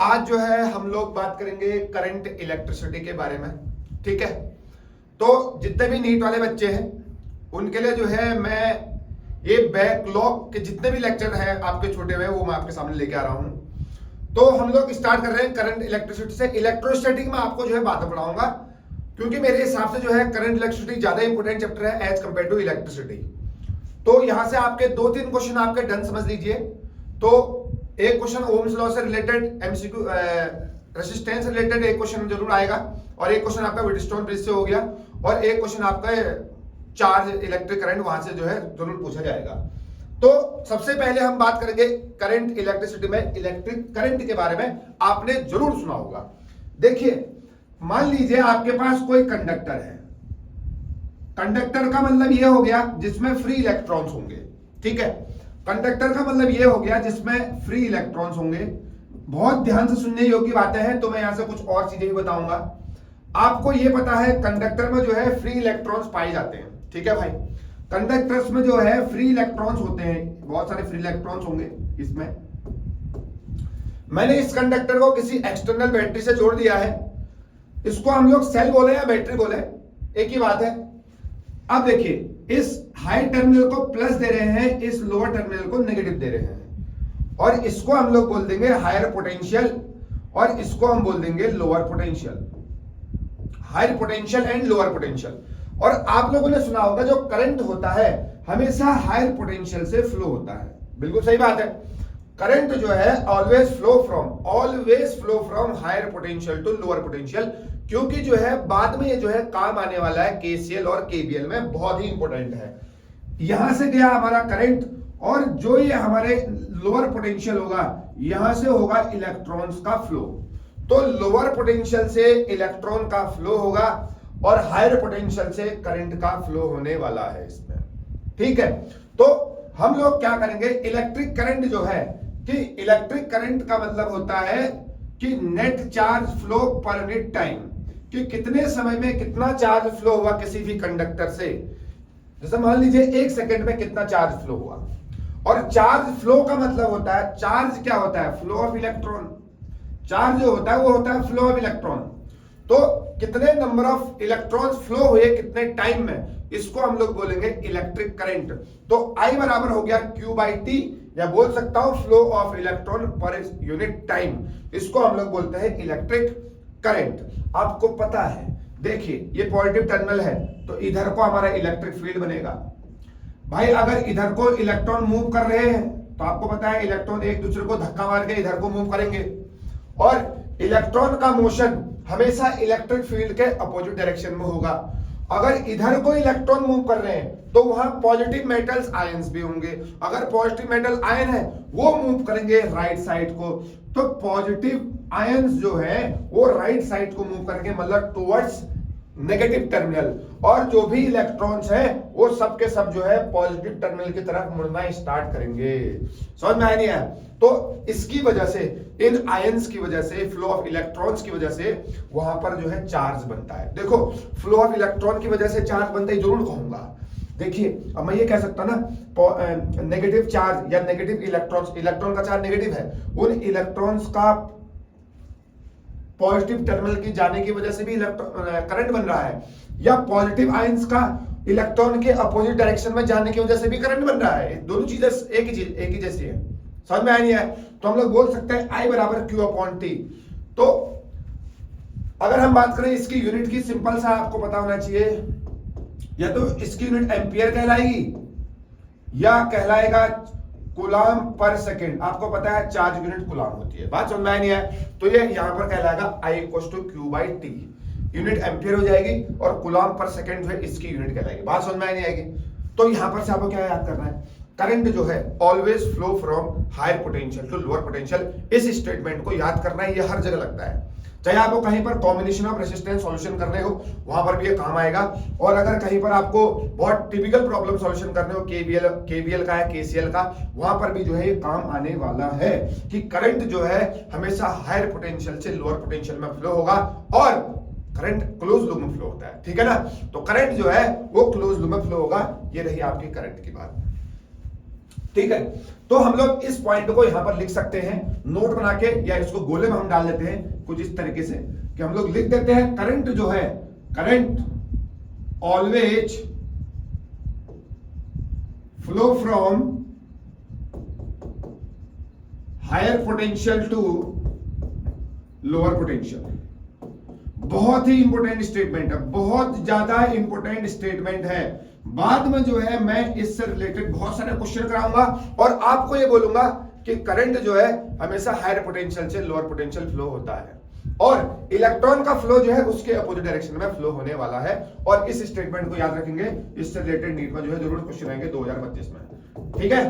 आज जो है हम लोग बात करेंगे करंट इलेक्ट्रिसिटी के बारे में। ठीक है, तो जितने भी नीट वाले बच्चे हैं उनके लिए जो है मैं ये बैकलॉग के जितने भी लेक्चर हैं आपके छोटे हुए वो मैं आपके सामने लेके आ रहा हूं। तो हम लोग स्टार्ट कर रहे हैं करंट इलेक्ट्रिसिटी से। इलेक्ट्रोस्टैटिक में आपको जो है बातें पढ़ाऊंगा, क्योंकि मेरे हिसाब से जो है करंट इलेक्ट्रिसिटी ज्यादा इंपॉर्टेंट चैप्टर है एज कंपेयर टू इलेक्ट्रिसिटी। तो यहां से आपके 2-3 क्वेश्चन आपके डन समझ लीजिए। तो एक क्वेश्चन ओम्स लॉ से रिलेटेड एमसीक्यू रेजिस्टेंस रिलेटेड एक क्वेश्चन जरूर आएगा, और एक क्वेश्चन आपका व्हीटस्टोन ब्रिज से हो गया, और एक क्वेश्चन आपका चार्ज इलेक्ट्रिक करंट वहां से जो है जरूर पूछा जाएगा। तो सबसे पहले हम बात करेंगे करंट इलेक्ट्रिसिटी में इलेक्ट्रिक करंट के बारे में। आपने जरूर सुना होगा। देखिए, मान लीजिए आपके पास कोई कंडक्टर है। कंडक्टर का मतलब यह हो गया जिसमें फ्री इलेक्ट्रॉन्स होंगे। ठीक है, कंडक्टर का मतलब यह हो गया जिसमें फ्री इलेक्ट्रॉन्स होंगे। बहुत ध्यान से सुनने योग्य बातें हैं, तो मैं यहां से कुछ और चीजें भी बताऊंगा। आपको यह पता है कंडक्टर में जो है फ्री इलेक्ट्रॉन्स पाए जाते हैं। ठीक है भाई, कंडक्टर्स में जो है फ्री इलेक्ट्रॉन्स होते हैं, बहुत सारे फ्री इलेक्ट्रॉन्स होंगे इसमें। मैंने इस कंडक्टर को किसी एक्सटर्नल बैटरी से जोड़ दिया है। इसको हम लोग सेल बोले या बैटरी बोले, एक ही बात है। अब देखिए, इस हाई टर्मिनल को प्लस दे रहे हैं, इस लोअर टर्मिनल को नेगेटिव दे रहे हैं, और इसको हम लोग बोल देंगे हायर पोटेंशियल, और इसको हम बोल देंगे lower potential. Higher potential and lower potential. और आप लोगों ने सुना होगा जो करंट होता है हमेशा हायर पोटेंशियल से फ्लो होता है। बिल्कुल सही बात है। करंट जो है always flow from higher potential to lower potential, क्योंकि जो है बाद में ये जो है काम आने वाला है केसीएल और केवीएल में, बहुत ही इंपॉर्टेंट है। यहां से गया हमारा करंट, और जो ये हमारे लोअर पोटेंशियल होगा यहां से होगा इलेक्ट्रॉन्स का फ्लो। तो लोअर पोटेंशियल से इलेक्ट्रॉन का फ्लो होगा और हायर पोटेंशियल से करंट का फ्लो होने वाला है इसमें। ठीक है, तो हम लोग क्या करेंगे, इलेक्ट्रिक करंट जो है कि इलेक्ट्रिक करंट का मतलब होता है कि net charge flow per unit time, कि कितने समय में कितना चार्ज फ्लो हुआ किसी भी कंडक्टर से। जैसे मान लीजिए 1 सेकंड में कितना चार्ज फ्लो हुआ। और चार्ज फ्लो का मतलब होता है, चार्ज क्या होता है, फ्लो ऑफ इलेक्ट्रॉन। चार्ज जो होता है वो होता है फ्लो ऑफ इलेक्ट्रॉन। तो कितने नंबर ऑफ इलेक्ट्रॉन्स फ्लो हुए कितने टाइम में, इसको हम लोग बोलेंगे इलेक्ट्रिक करंट। तो I बराबर हो गया Q/T, या बोल सकता हूं फ्लो ऑफ इलेक्ट्रॉन पर यूनिट टाइम। इसको हम लोग बोलते हैं इलेक्ट्रिक करंट। आपको पता है, देखिए ये पॉजिटिव टर्मिनल है तो इधर को हमारा इलेक्ट्रिक फील्ड बनेगा। भाई अगर इधर को इलेक्ट्रॉन मूव कर रहे हैं तो आपको पता है इलेक्ट्रॉन एक दूसरे को धक्का मार के इधर को मूव करेंगे, और इलेक्ट्रॉन का मोशन हमेशा इलेक्ट्रिक फील्ड के अपोजिट डायरेक्शन में होगा। अगर इधर को इलेक्ट्रॉन मूव कर रहे हैं तो वहां पॉजिटिव मेटल्स आयंस भी होंगे। अगर पॉजिटिव मेटल आयन है वो मूव करेंगे राइट साइड को, तो पॉजिटिव आयंस जो है वो राइट साइड को मूव करेंगे, मतलब टुवर्ड्स नेगेटिव टर्मिनल। और जो भी इलेक्ट्रॉन्स हैं वो सब के सब जो है पॉजिटिव टर्मिनल की तरफ मुड़ना स्टार्ट करेंगे। समझ में आया नहीं आया? तो इसकी वजह से, इन आयंस की वजह से, फ्लो ऑफ इलेक्ट्रॉन्स की वजह से वहां पर जो है चार्ज बनता है। देखो, फ्लो ऑफ इलेक्ट्रॉन की वजह से चार्ज बनता है, जरूर कहूंगा। देखिए, अब मैं ये कह सकता ना, नेगेटिव चार्ज या नेगेटिव इलेक्ट्रॉन्स, इलेक्ट्रॉन का चार्ज नेगेटिव है, उन इलेक्ट्रॉन्स का पॉजिटिव टर्मिनल की जाने की वजह से भी करंट बन रहा है, या पॉजिटिव आयंस का इलेक्ट्रॉन के अपोजिट डायरेक्शन में जाने की वजह से भी करंट बन रहा है। दोनों चीजें एक ही जैसी है। समझ में आया नहीं है? तो हम लोग बोल सकते हैं I बराबर Q/T। तो अगर हम बात करें इसकी यूनिट की, सिंपल सा आपको पता होना चाहिए, या तो इसकी यूनिट एम्पियर कहलाएगी या कहलाएगा कूलाम पर सेकेंड। आपको पता है चार्ज यूनिट कूलाम होती है। बात समझ में आया नहीं है? तो ये यहां पर कहलाएगा I = Q/T। यूनिट एम्पियर हो जाएगी, और कूलाम पर सेकेंड जो है इसकी यूनिट कहलाएगी। बात समझ में आया नहीं आएगी? तो यहां पर से आपको क्या याद करना है, करंट जो है always flow from higher potential to lower potential. इस स्टेटमेंट को याद करना है, ये हर जगह लगता है। चाहे आपको कहीं पर कॉम्बिनेशन ऑफ रेजिस्टेंस सॉल्यूशन करने हो वहां पर भी ये काम आएगा, और अगर कहीं पर आपको बहुत टिपिकल प्रॉब्लम सॉल्यूशन करने हो, केवीएल का है, केसीएल का, वहां पर भी जो है ये काम आने वाला है कि करंट जो है हमेशा हायर पोटेंशियल से लोअर पोटेंशियल में फ्लो होगा, और करंट क्लोज लूप में फ्लो होता है। ठीक है ना? तो करंट जो है वो क्लोज लूप में फ्लो होगा। ये रही आपकी करंट की बात। ठीक है, तो हम लोग इस पॉइंट को यहां पर लिख सकते हैं नोट बना के, या इसको गोले में हम डाल देते हैं कुछ इस तरीके से कि हम लोग लिख देते हैं करंट जो है, current always flow from higher potential to lower potential. बहुत ही इंपॉर्टेंट स्टेटमेंट है, बहुत ज्यादा इंपॉर्टेंट स्टेटमेंट है। बाद में जो है मैं इससे रिलेटेड बहुत सारे क्वेश्चन कराऊंगा और आपको ये बोलूंगा कि करंट जो है हमेशा हायर पोटेंशियल से लोअर पोटेंशियल फ्लो होता है, और इलेक्ट्रॉन का फ्लो जो है उसके अपोजिट डायरेक्शन में फ्लो होने वाला है। और इस स्टेटमेंट को याद रखेंगे, इससे रिलेटेड नीट में जो है जरूर क्वेश्चन आएंगे 2025 में। ठीक है,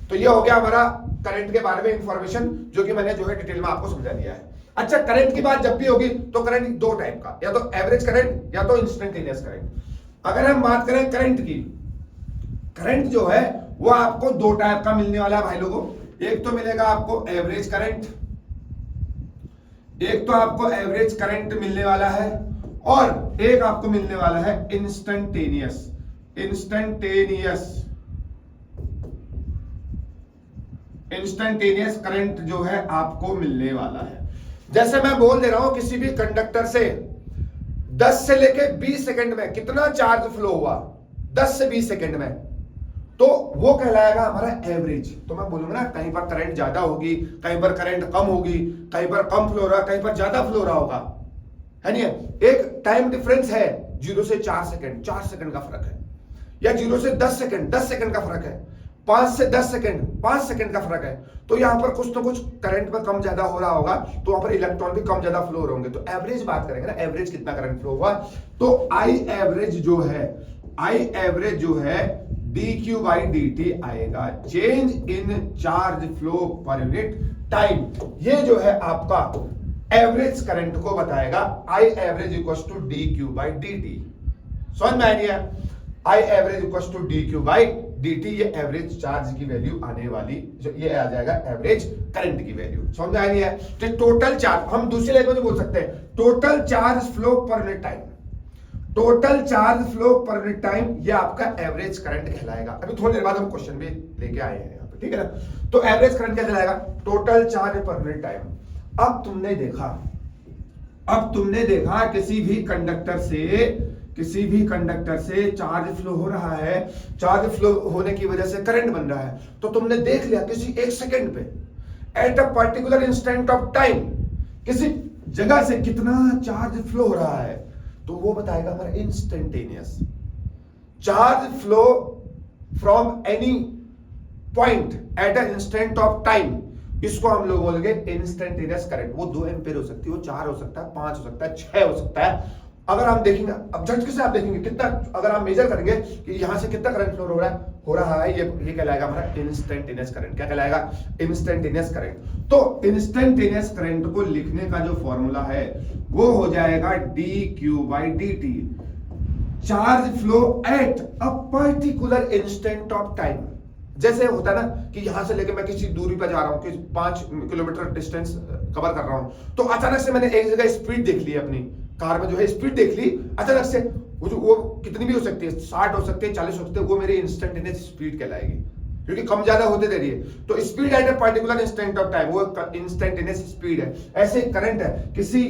तो ये हो गया हमारा करंट के बारे में इंफॉर्मेशन, जो कि मैंने जो है डिटेल में आपको समझा दिया है। अच्छा, करंट की बात जब भी होगी तो करंट दो टाइप का, या तो एवरेज करंट या तो इंस्टेंटेनियस करंट। अगर हम बात करें करंट की, करंट जो है वो आपको दो टाइप का मिलने वाला है भाई लोगों। एक तो मिलेगा आपको एवरेज करंट, एक तो आपको एवरेज करंट मिलने वाला है, और एक आपको मिलने वाला है इंस्टेंटेनियस। इंस्टेंटेनियस करंट जो है आपको मिलने वाला है। जैसे मैं बोल दे रहा हूं किसी भी कंडक्टर से 10 से लेके 20 सेकंड में कितना चार्ज फ्लो हुआ, 10 से 20 सेकंड में, तो वो कहलाएगा हमारा एवरेज। तो मैं बोलूंगा ना, कहीं पर करंट ज्यादा होगी, कहीं पर करंट कम होगी, कहीं पर कम फ्लो रहा, कहीं पर ज्यादा फ्लो रहा होगा, है नहीं? एक टाइम डिफरेंस है 0 से 4 सेकंड, 4 सेकंड का फर्क है, या 0 से 10 सेकंड, 10 सेकंड का फर्क है, 5 से 10 सेकंड, 5 सेकंड का फर्क है। तो यहां पर कुछ तो कुछ करंट में कम ज्यादा हो रहा होगा, तो वहां पर इलेक्ट्रॉन भी कम ज्यादा फ्लो हो रहे होंगे। तो एवरेज बात करेंगे ना, एवरेज कितना करंट फ्लो हुआ, तो आई एवरेज जो है dq by dt आएगा, change in charge flow per unit time. ये जो है आपका एवरेज करंट को बताएगा। I average equals to dq by dt। समझ में आ गया? I average equals to dq by dt, ये एवरेज चार्ज की वैल्यू आने वाली, जो ये आ जाएगा एवरेज करंट की वैल्यू। समझ में आ गया? तो टोटल चार्ज, हम दूसरी लैंग्वेज में बोल सकते हैं total charge flow per unit time. Total charge flow per unit time, ये आपका एवरेज करंट कहलाएगा। अभी थोड़ी देर बाद हम क्वेश्चन भी लेके आए हैं यहाँ पे, ठीक है ना? तो एवरेज करंट क्या कहलाएगा? टोटल चार्ज पर यूनिट टाइम। अब तुमने देखा किसी भी कंडक्टर से चार्ज फ्लो हो रहा है, चार्ज फ्लो होने की वजह से करंट बन रहा है, तो तुमने देख लिया किसी एक सेकंड पे, at a particular instant of time, किसी जगह से कितना चार्ज फ्लो हो रहा है, तो वो बताएगा हमारा instantaneous charge flow from any point at a instant of time. इसको हम लोग बोलेंगे इंस्टेंटेनियस करंट। वो 2 एम्पीयर हो सकती है, वो 4 हो सकता है, 5 हो सकता है, 6 हो सकता है। अगर हम देखेंगे, अब झटके से आप देखेंगे कितना, अगर आप मेजर करेंगे कि यहां से कितना करंट फ्लो हो रहा है, ये कहलाएगा हमारा इंस्टेंटेनियस करंट। क्या कहलाएगा? Instantaneous current. तो इंस्टेंटेनियस करंट को लिखने का जो फॉर्मूला है वो हो जाएगा dq by dt, charge flow at a particular instant of time. जैसे होता है ना कि यहां से लेकर मैं किसी दूरी पर जा रहा हूं, कि 5 किलोमीटर डिस्टेंस कवर कर रहा हूं, तो अचानक से मैंने एक जगह स्पीड देख ली, अपनी कार में जो है स्पीड देख ली अचानक से, वो कितनी भी हो सकती है, 60 हो सकती है, 40 हो सकती है, वो मेरी इंस्टेंटेनियस स्पीड कहलाएगी, क्योंकि कम ज्यादा होते दे रही है। तो speed at a particular instant of time, वो इंस्टेंटेनियस स्पीड है। ऐसे करंट है, किसी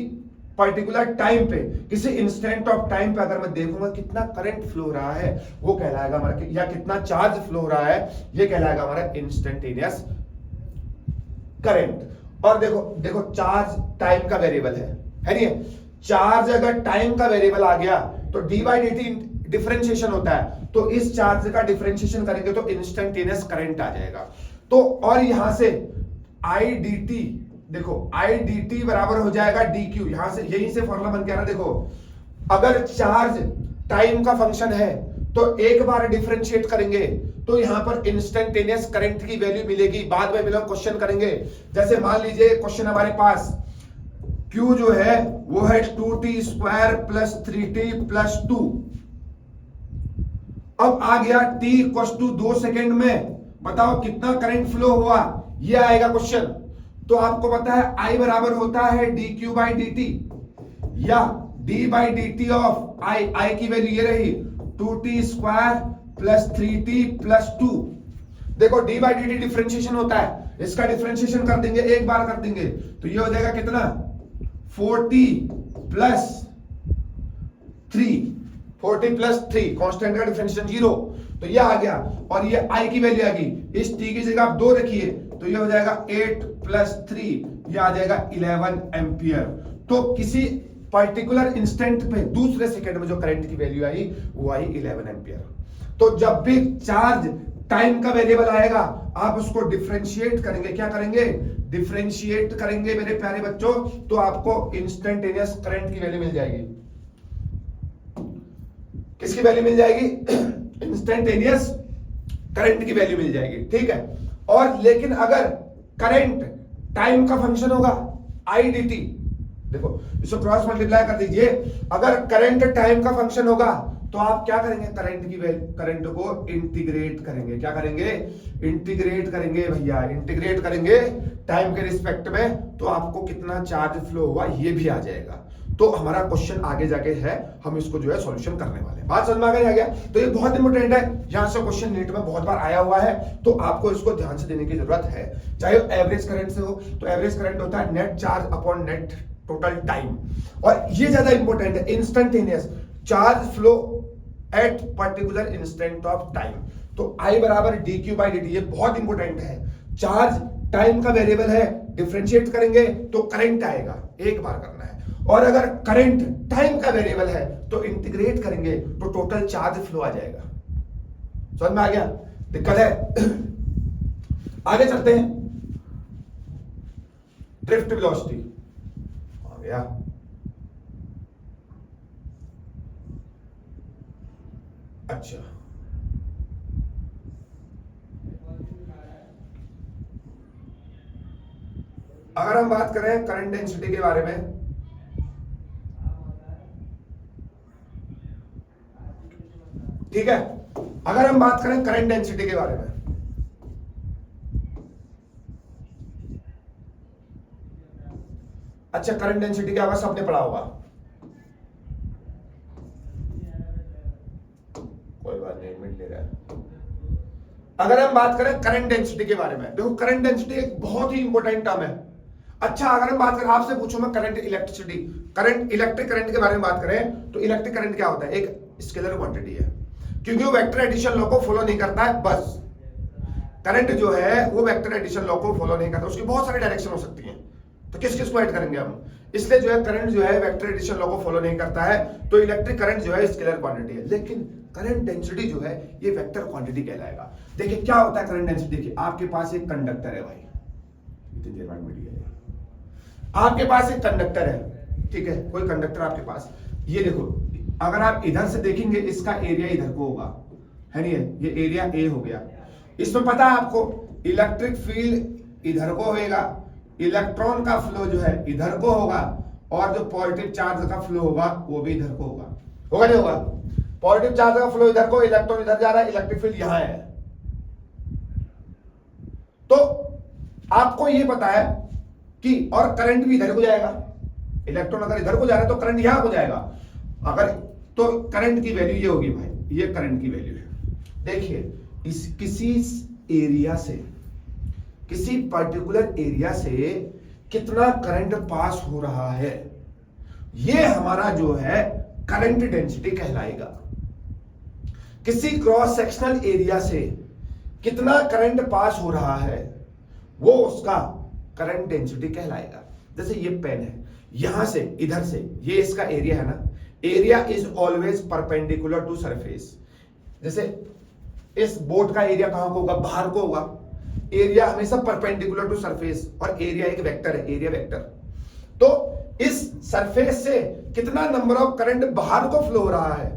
पर्टिकुलर टाइम पे, किसी इंस्टेंट ऑफ टाइम पे अगर मैं देखूंगा कितना करंट फ्लो हो रहा है, वो कहलाएगा हमारा, या कितना चार्ज फ्लो हो रहा है, ये कहलाएगा हमारा इंस्टेंटेनियस करंट। और देखो चार्ज टाइम का वेरिएबल है नहीं? चार्ज अगर टाइम का वेरिएबल आ गया तो D by d T differentiation होता है, तो इस चार्ज का डिफरेंशिएशन करेंगे तो इंस्टेंटेनियस करंट आ जाएगा। तो और यहां से आई डी टी, देखो आई डी टी बराबर हो जाएगा डी क्यू, यहां से यहीं से फॉर्मूला बन के आ रहा। देखो अगर चार्ज टाइम का फंक्शन है तो एक बार डिफरेंशिएट करेंगे तो यहां पर इंस्टेंटेनियस करंट की वैल्यू मिलेगी। बाद में हम क्वेश्चन करेंगे, जैसे मान लीजिए क्वेश्चन हमारे पास Q जो है वो है 2t square plus 3t plus 2। अब आ गया t इक्वल टू 2 सेकेंड में, बताओ कितना करंट फ्लो हुआ, ये आएगा क्वेश्चन। तो आपको पता है I बराबर होता है dq बाई dt, या d by dt of I की वैल्यू ये रही 2t square plus 3t plus 2। देखो D by d T differentiation होता है, इसका डिफ्रेंशिएशन कर देंगे, एक बार कर देंगे तो ये हो जाएगा कितना 40 प्लस 3 कांस्टेंट का डिफरेंशिएशन 0, तो ये आ गया और ये आई की वैल्यू आ गई, इस टी की जगह आप 2 रखिए तो ये हो जाएगा 8 प्लस 3, ये आ जाएगा 11 एम्पियर। तो किसी पर्टिकुलर इंस्टेंट पे दूसरे सेकंड में जो करंट की वैल्यू आई वो आई 11 एम्पियर। तो जब भी चार्ज टाइम का वेरिएबल आएगा आप उसको डिफरेंशिएट करेंगे, क्या करेंगे, डिफरेंशिएट करेंगे मेरे प्यारे बच्चों, तो आपको इंस्टेंटेनियस करंट की वैल्यू मिल जाएगी। किसकी वैल्यू मिल जाएगी, इंस्टेंटेनियस करंट की वैल्यू मिल जाएगी, ठीक है। और लेकिन अगर करंट टाइम का फंक्शन होगा आई डी टी, देखो इसको क्रॉस मल्टीप्लाई कर दीजिए, अगर करंट टाइम का फंक्शन होगा तो आप क्या करेंगे, करंट को इंटीग्रेट करेंगे, क्या करेंगे, इंटीग्रेट करेंगे भैया, इंटीग्रेट करेंगे टाइम के रिस्पेक्ट में, तो आपको कितना चार्ज फ्लो हुआ ये भी आ जाएगा। तो हमारा क्वेश्चन आगे जाके है, हम इसको जो है सॉल्यूशन करने वाले हैं। बात समझ में आ गया? तो ये बहुत इंपॉर्टेंट है, यहां से क्वेश्चन नीट में बहुत बार आया हुआ है, तो आपको इसको ध्यान से देने की जरूरत है। चाहे एवरेज करंट से हो, तो एवरेज करंट होता है net charge upon net total time, और ये ज्यादा इंपॉर्टेंट है, instantaneous charge flow at particular instant of time. तो I बराबर D q by d T, ये बहुत इंपॉर्टेंट है। चार्ज टाइम का वेरिएबल है, डिफरेंशिएट करेंगे तो करंट आएगा, एक बार करना है, और अगर करंट टाइम का वेरिएबल है तो इंटीग्रेट करेंगे तो टोटल चार्ज फ्लो आ जाएगा। समझ में आ गया? दिक्कत है? आगे चलते हैं, ड्रिफ्ट वेलोसिटी आ गया। अच्छा, अगर हम बात करें करंट डेंसिटी के बारे में, ठीक है, अगर हम बात करें करंट डेंसिटी के बारे में, अच्छा करंट डेंसिटी क्या होगा सबने पढ़ा होगा, कोई बात नहीं, मिनट ले रहा है। अगर हम बात करें करंट डेंसिटी के बारे में, देखो करंट डेंसिटी एक बहुत ही इंपॉर्टेंट टर्म है। अच्छा, अगर हम बात करें, आपसे पूछूं मैं current electricity, current electric current के बारे में बात करें तो इलेक्ट्रिक करंट क्या होता है, एक स्केलर क्वांटिटी है, क्योंकि वो वेक्टर एडिशन लॉ को फॉलो नहीं करता है। बस करंट जो है वो वेक्टर एडिशन लॉ को फॉलो नहीं करता, उसकी बहुत सारी डायरेक्शन हो सकती हैं, तो किस किस को ऐड करेंगे हम, इसलिए जो है करंट जो है वेक्टर एडिशन लॉ को फॉलो नहीं करता है, तो इलेक्ट्रिक करंट जो है स्केलर क्वांटिटी है। लेकिन करंट डेंसिटी जो है ये वेक्टर क्वांटिटी कहलाएगा। देखिए क्या होता है करंट डेंसिटी, देखिए आपके पास एक कंडक्टर है भाई, इतनी देर बाद मीडिया है, आपके पास एक कंडक्टर है, ठीक है, कोई कंडक्टर आपके पास, ये देखो अगर आप इधर से देखेंगे इसका एरिया इधर को होगा, है नहीं है, ये एरिया ए हो गया। इसमें पता है आपको इलेक्ट्रिक फील्ड इधर को होएगा, इलेक्ट्रॉन का फ्लो जो है इधर को होगा, और जो पॉजिटिव चार्ज का फ्लो होगा वो भी इधर को होगा, होगा नहीं होगा? पॉजिटिव चार्ज का फ्लो इधर को, इलेक्ट्रॉन इधर जा रहा है, इलेक्ट्रिक फील्ड यहां है। तो आपको ये पता है कि और करंट भी इधर को जाएगा, इलेक्ट्रॉन अगर इधर को जा रहा है तो करंट यहां को जाएगा, अगर तो करंट की वैल्यू ये होगी भाई, ये करंट की वैल्यू है। देखिए इस किसी एरिया से, किसी पर्टिकुलर एरिया से कितना करंट पास हो रहा है, ये हमारा जो है करंट डेंसिटी कहलाएगा। किसी क्रॉस सेक्शनल एरिया से कितना करंट पास हो रहा है वो उसका करंट डेंसिटी कहलाएगा। जैसे ये पेन है, यहां से इधर से, ये इसका एरिया है ना, area is always perpendicular to surface. जैसे इस बोर्ड का एरिया कहां को होगा, बाहर को होगा, एरिया हमेशा परपेंडिकुलर टू सरफेस, और एरिया एक वेक्टर है, एरिया वेक्टर। तो इस सरफेस से कितना नंबर ऑफ करंट बाहर को फ्लो हो रहा है,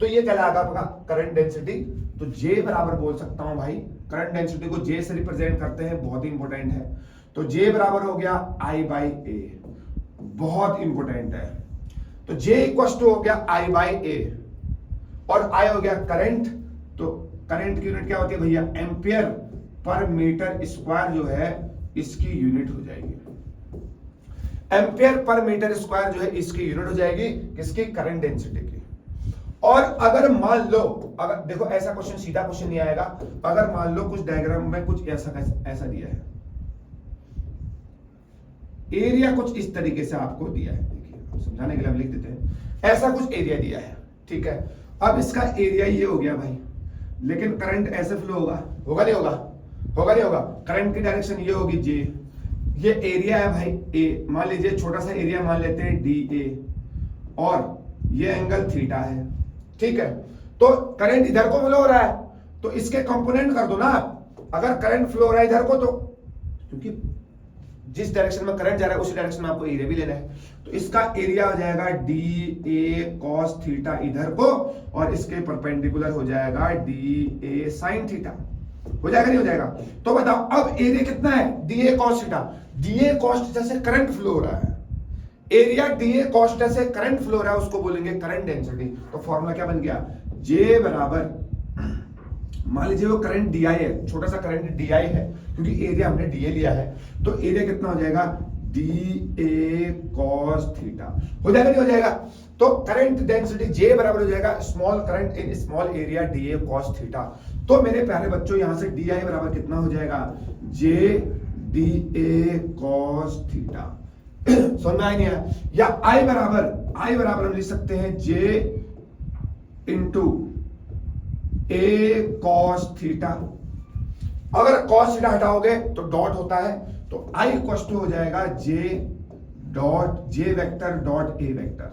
तो ये कहलाएगा आपका करंट डेंसिटी। तो J बराबर बोल सकता हूं भाई, करंट डेंसिटी को J से रिप्रेजेंट करते हैं, बहुत ही इंपॉर्टेंट है। तो J बराबर हो गया I बाई A, बहुत इंपॉर्टेंट है। तो J इक्वल टू हो गया I बाई A, और I हो गया करंट। तो करंट की यूनिट क्या होती है भैया, एम्पियर पर मीटर स्क्वायर जो है इसकी यूनिट हो जाएगी, एम्पियर पर मीटर स्क्वायर जो है इसकी यूनिट हो जाएगी, किसकी, करंट डेंसिटी की। और अगर मान लो, अगर देखो ऐसा क्वेश्चन सीधा क्वेश्चन नहीं आएगा, अगर मान लो कुछ डायग्राम में कुछ ऐसा दिया है, एरिया कुछ इस तरीके से आपको दिया है, देखिए समझाने के लिए हम लिख देते हैं, ऐसा कुछ एरिया दिया है, ठीक है। अब इसका एरिया ये हो गया भाई, लेकिन करंट ऐसे फ्लो होगा, होगा नहीं होगा, होगा नहीं होगा, करंट की डायरेक्शन ये होगी जे, ये एरिया है भाई ए, मान लीजिए छोटा सा एरिया मान लेते हैं डी ए, और ये एंगल थीटा है, ठीक है। तो करंट इधर को फ्लो हो रहा है, तो इसके कंपोनेंट कर दो ना आप, अगर करंट फ्लो हो रहा है इधर को, तो क्योंकि जिस डायरेक्शन में करंट जा रहा है उसी डायरेक्शन में आपको एरिया भी लेना है, तो इसका एरिया हो जाएगा डी ए कॉस थीटा इधर को, और इसके परपेंडिकुलर हो जाएगा डी ए साइन थीटा, हो जाएगा नहीं हो जाएगा। तो बताओ अब एरिया कितना है, D A cos theta, D A cos theta से करंट फ्लो हो रहा है, area D A cos theta से करंट फ्लो हो रहा है, उसको बोलेंगे करंट डेंसिटी। तो फॉर्मूला क्या बन गया, जे बराबर, मान लीजिए वो करंट डी आई है, छोटा सा करंट डी आई है, क्योंकि एरिया हमने डी ए लिया है, तो एरिया कितना हो जाएगा, डी ए कॉस थीटा, हो जाएगा नहीं हो जाएगा। तो करंट डेंसिटी जे बराबर हो जाएगा small current in small area D A cos theta. तो मेरे प्यारे बच्चों यहां से डी आई बराबर कितना हो जाएगा, जे डी ए कॉस थीटा, समझ में आया नहीं आया, या आई बराबर हम लिख सकते हैं जे इंटू ए कॉस थीटा, अगर कॉस थीटा हटाओगे तो डॉट होता है, तो आई इक्वल टू हो जाएगा J dot J vector dot A vector,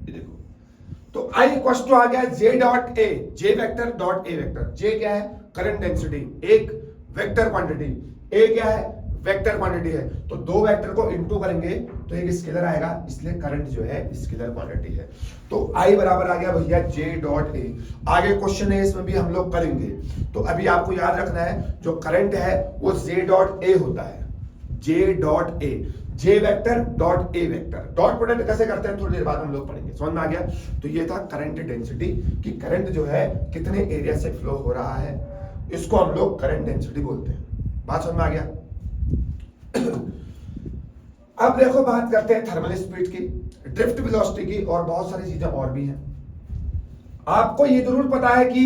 ये देखो, तो आई इक्वल टू आ गया J dot A, J vector dot A vector. J क्या है, करंट डेंसिटी, एक वेक्टर क्वांटिटी, ए क्या है, वेक्टर क्वांटिटी है, तो दो वेक्टर को इनटू करेंगे तो एक स्केलर आएगा, इसलिए करंट जो है स्केलर क्वांटिटी है। तो आई बराबर आ गया भैया जे डॉट ए। आगे क्वेश्चन है इसमें भी हम लोग करेंगे, तो अभी आपको याद रखना है जो करंट है वो जे डॉट ए होता है, जे dot A, J vector dot A vector. Dot product कैसे करते हैं थोड़ी देर बाद हम लोग पढ़ेंगे, समझ में आ गया। तो ये था करंट डेंसिटी, कि करंट जो है कितने एरिया से फ्लो हो रहा है, इसको हम लोग करंट डेंसिटी बोलते हैं। बात समझ में आ गया। अब देखो बात करते हैं थर्मल स्पीड की, ड्रिफ्ट वेलोसिटी की, और बहुत सारी चीजें और भी हैं। आपको ये जरूर पता है कि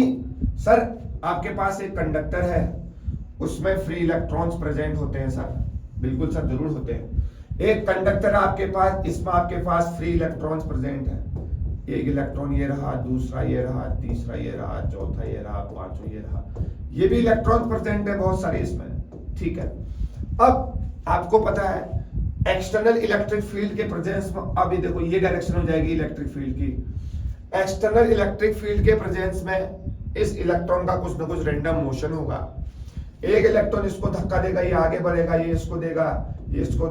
सर आपके पास एक कंडक्टर है, उसमें फ्री इलेक्ट्रॉन्स प्रेजेंट होते हैं सर, बिल्कुल सर जरूर होते हैं। एक कंडक्टर आपके पास, इसमें आपके पास फ्री इलेक्ट्रॉन्स प्रेजेंट है, एक इलेक्ट्रॉन ये रहा, दूसरा ये रहा, तीसरा ये रहा, चौथा ये रहा, पांचवा ये रहा, ये भी इलेक्ट्रॉन प्रेजेंट है बहुत सारे इसमें, ठीक है। अब आपको पता है एक्सटर्नल इलेक्ट्रिक फील्ड के प्रेजेंस में, अभी देखो ये डायरेक्शन हो जाएगी इलेक्ट्रिक फील्ड की, एक्सटर्नल इलेक्ट्रिक फील्ड के प्रेजेंस में इस इलेक्ट्रॉन का कुछ ना कुछ रैंडम मोशन होगा। एक इलेक्ट्रॉन इसको धक्का देगा, ये आगे बढ़ेगा, ये इसको देगा, ये इसको,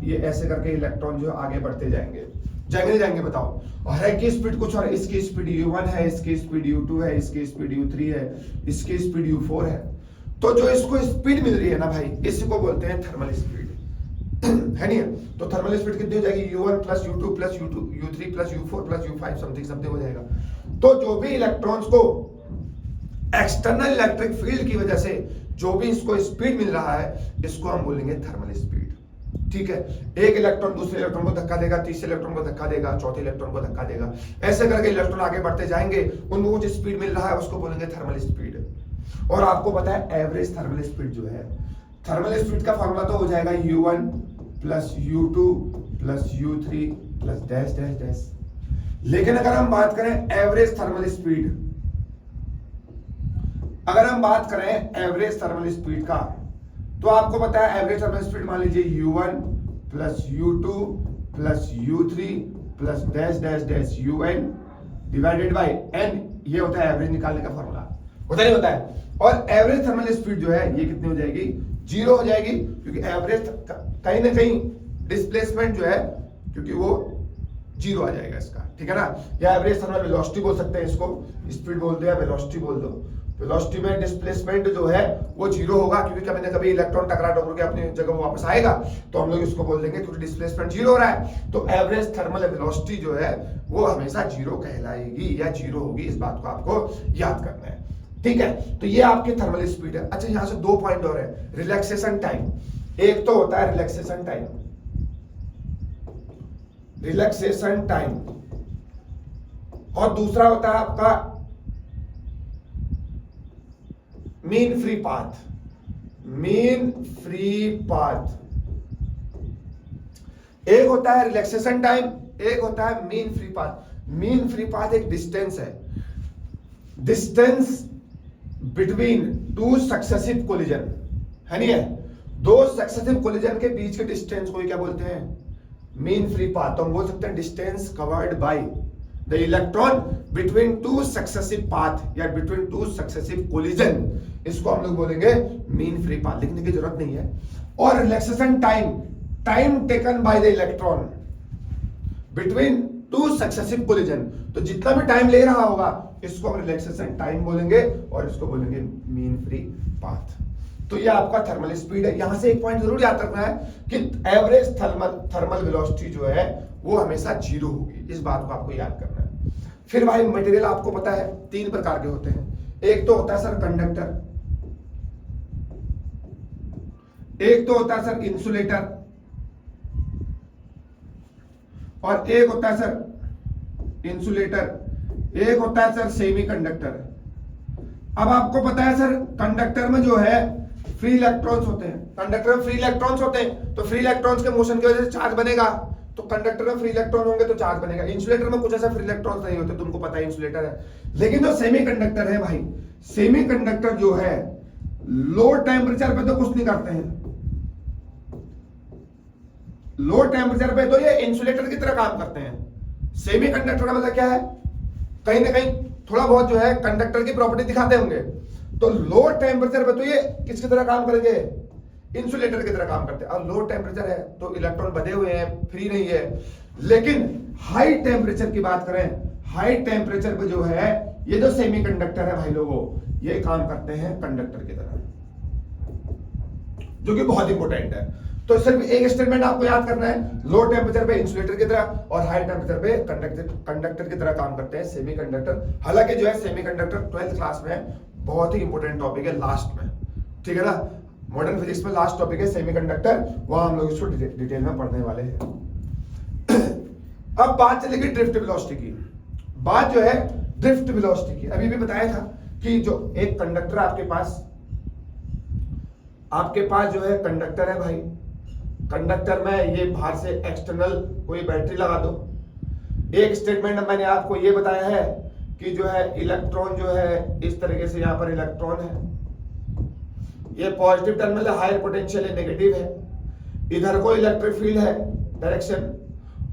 ये ऐसे करके इलेक्ट्रॉन जो आगे बढ़ते जाएंगे, नहीं जाएंगे बताओ। और हर एक की स्पीड कुछ, और इसकी स्पीड u1 है, इसकी स्पीड u2 है, इसकी स्पीड u3 है, इसकी स्पीड u4 है। तो जो इसको स्पीड मिल रही है ना भाई, इसको बोलते हैं थर्मल स्पीड, है नहीं है। तो थर्मल स्पीड कितनी हो जाएगी, u1 plus u2 plus u3 plus u4 plus u5 something हो जाएगा। तो जो भी इलेक्ट्रॉन्स को एक्सटर्नल इलेक्ट्रिक फील्ड की वजह से जो भी इसको स्पीड मिल रहा है, इसको हम बोलेंगे थर्मल स्पीड, ठीक है। एक इलेक्ट्रॉन दूसरे इलेक्ट्रॉन को धक्का देगा, तीसरे इलेक्ट्रॉन को धक्का देगा, चौथे इलेक्ट्रॉन को धक्का देगा, ऐसे करके इलेक्ट्रॉन आगे बढ़ते जाएंगे, उनको जो स्पीड मिल रहा है उसको बोलेंगे थर्मल स्पीड। और आपको पता है एवरेज थर्मल स्पीड जो है, थर्मल स्पीड का फॉर्मूला तो हो जाएगा u1 plus u2 plus u3 plus dash dash dash. लेकिन अगर हम बात करें एवरेज थर्मल स्पीड, अगर हम बात करें एवरेज थर्मल स्पीड का, तो आपको पता है एवरेज थर्मल स्पीड मान लीजिए u1 plus u2 plus u3 plus dash dash dash un divided by n, ये होता है एवरेज निकालने का फॉर्मूला, होता नहीं होता है। और एवरेज थर्मल स्पीड जो है ये कितनी हो जाएगी, 0 हो जाएगी, क्योंकि एवरेज कहीं ना कहीं डिस्प्लेसमेंट जो है, क्योंकि वो 0 आ जाएगा इसका, ठीक है ना। या एवरेज थर्मल वेलोसिटी बोल सकते हैं इसको, स्पीड बोल दो या वेलोसिटी बोल दो। वेलोसिटी में डिस्प्लेसमेंट जो है वो 0 होगा, क्योंकि कभी ना कभी इलेक्ट्रॉन टकरा के अपनी जगह वापस आएगा, तो हम लोग इसको बोल देंगे क्योंकि डिस्प्लेसमेंट 0 हो रहा है। तो एवरेज थर्मल वेलोसिटी जो है वो हमेशा 0 कहलाएगी या 0 होगी, इस बात को आपको याद करना है, ठीक है। तो ये आपकी थर्मल स्पीड है। अच्छा यहां से 2 पॉइंट और है, रिलैक्सेशन टाइम। एक तो होता है रिलैक्सेशन टाइम, रिलैक्सेशन टाइम और दूसरा होता है आपका mean free path. Mean free path, एक होता है रिलैक्सेशन टाइम, एक होता है mean free path. Mean free path एक डिस्टेंस है, distance between two successive collision, है नहीं है, दो सक्सेसिव कोलिजन के बीच के डिस्टेंस को क्या बोलते हैं, मीन फ्री पाथ। तो हम बोल सकते हैं distance covered by the electron between two successive path या बिटवीन टू सक्सेसिव कोलिजन, इसको हम लोग बोलेंगे मीन फ्री पाथ, लिखने की जरूरत नहीं है। और relaxation time, time taken by the electron between two successive collision, तो जितना भी टाइम ले रहा होगा इसको हम रिलैक्सेशन टाइम बोलेंगे और इसको बोलेंगे मीन फ्री पाथ। तो ये आपका थर्मल स्पीड है। यहां से एक पॉइंट जरूर याद रखना है कि एवरेज थर्मल वेलोसिटी जो है वो हमेशा जीरो होगी, इस बात को आपको याद करना है। फिर भाई मटेरियल आपको पता है तीन प्रकार के होते हैं, एक तो होता है सर कंडक्टर, एक तो होता है सर इंसुलेटर, और एक होता है सर इंसुलेटर, एक होता है सर सेमीकंडक्टर। अब आपको पता है सर कंडक्टर में जो है फ्री इलेक्ट्रॉन्स होते हैं, कंडक्टर में फ्री इलेक्ट्रॉन्स होते हैं, तो फ्री इलेक्ट्रॉन्स के मोशन की वजह से चार्ज बनेगा, तो कंडक्टर में फ्री इलेक्ट्रॉन होंगे तो चार्ज बनेगा। इंसुलेटर में कुछ ऐसा फ्री इलेक्ट्रॉन्स नहीं होते, तुमको पता है इंसुलेटर है। लेकिन जो सेमीकंडक्टर है भाई, सेमीकंडक्टर जो है लो टेम्परेचर पे तो कुछ नहीं करते हैं, लो टेम्परेचर पे तो ये इंसुलेटर की तरह काम करते हैं। सेमीकंडक्टर का मतलब क्या है, कहीं ना कहीं थोड़ा बहुत जो है कंडक्टर की प्रॉपर्टी दिखाते होंगे, तो लो टेम्परेचर पे तो ये किसकी तरह काम करेंगे, इंसुलेटर की तरह काम करते हैं। और लो टेम्परेचर है तो इलेक्ट्रॉन बधे हुए हैं, फ्री नहीं है। लेकिन हाई टेम्परेचर की बात करें, हाई टेम्परेचर पे जो है ये जो सेमीकंडक्टर है भाई लोगों, ये काम करते हैं कंडक्टर की तरह, जो कि बहुत इंपॉर्टेंट है। तो सिर्फ एक स्टेटमेंट आपको याद करना है, लो टेम्परेचर पे इंसुलेटर की तरह और हाई टेम्परेचर पे कंडक्टर की तरह काम करते हैं सेमीकंडक्टर। हालांकि जो है सेमीकंडक्टर 12th क्लास में बहुत ही इंपॉर्टेंट टॉपिक है लास्ट में, ठीक है ना, मॉडर्न फिजिक्स में लास्ट टॉपिक है सेमीकंडक्टर, वहां हम लोग इसको डिटेल में पढ़ने वाले हैं। अब बात चलेगी ड्रिफ्ट वेलोसिटी की। बात जो है ड्रिफ्ट वेलोसिटी की, अभी भी बताया था कि जो एक कंडक्टर आपके पास जो है कंडक्टर है भाई, कंडक्टर में ये बाहर से एक्सटर्नल कोई बैटरी लगा दो। एक स्टेटमेंट मैंने आपको ये बताया है कि जो है इलेक्ट्रॉन जो है इस तरीके से यहाँ पर इलेक्ट्रॉन है, ये पॉजिटिव टर्मिनल है, हायर पोटेंशियल है, नेगेटिव है, इधर को इलेक्ट्रिक फील्ड है डायरेक्शन,